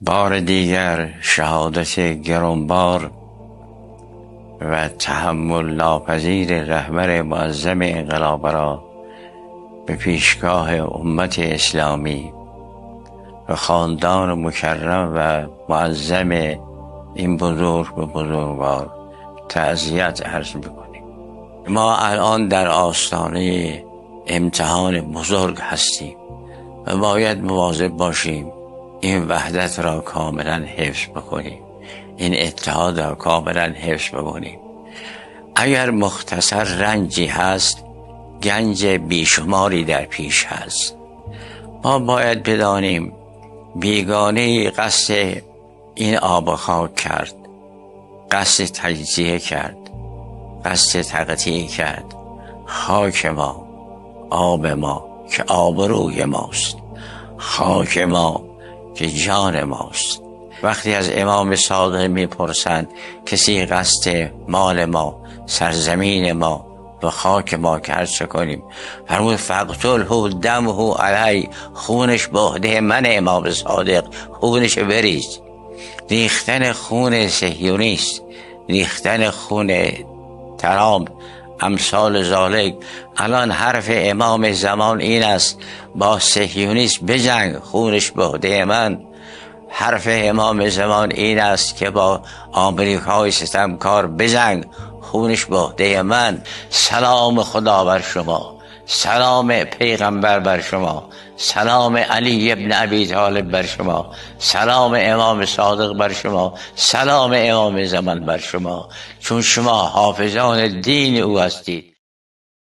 بار دیگر شهادت گرانبار و تحمل ناپذیر رهبر معظم انقلاب را به پیشگاه امت اسلامی و خاندان مکرم و معظم این بزرگ و بزرگوار تعزیت عرض می‌کنیم. ما الان در آستانه امتحان بزرگ هستیم و باید مواظب باشیم این وحدت را کاملا حفظ بکنیم، این اتحاد را کاملا حفظ بکنیم. اگر مختصر رنجی هست، گنج بیشماری در پیش هست. ما باید بدانیم بیگانه قصد این آب و خاک کرد، قصد تجزیه کرد، قصد تقطیع کرد. خاک ما، آب ما که آبروی ماست، خاک ما که جان ماست. وقتی از امام صادق میپرسند کسی قصد مال ما، سرزمین ما و خاک ما که هر چه کنیم، فرمود فقتله دمه علی، خونش به عهده من امام صادق، خونش بریز. ریختن خون صهیونیست، ریختن خون ترامپ، امثال ذالک. الان حرف امام زمان این است با صهیونیست بجنگ، خونش به عهده من. حرف امام زمان این است که با آمریکای ستمکار بجنگ، خونش به عهده من. سلام خدا بر شما، سلام پیغمبر بر شما، سلام علی ابن ابی طالب بر شما، سلام امام صادق بر شما، سلام امام زمان بر شما، چون شما حافظان دین او هستید.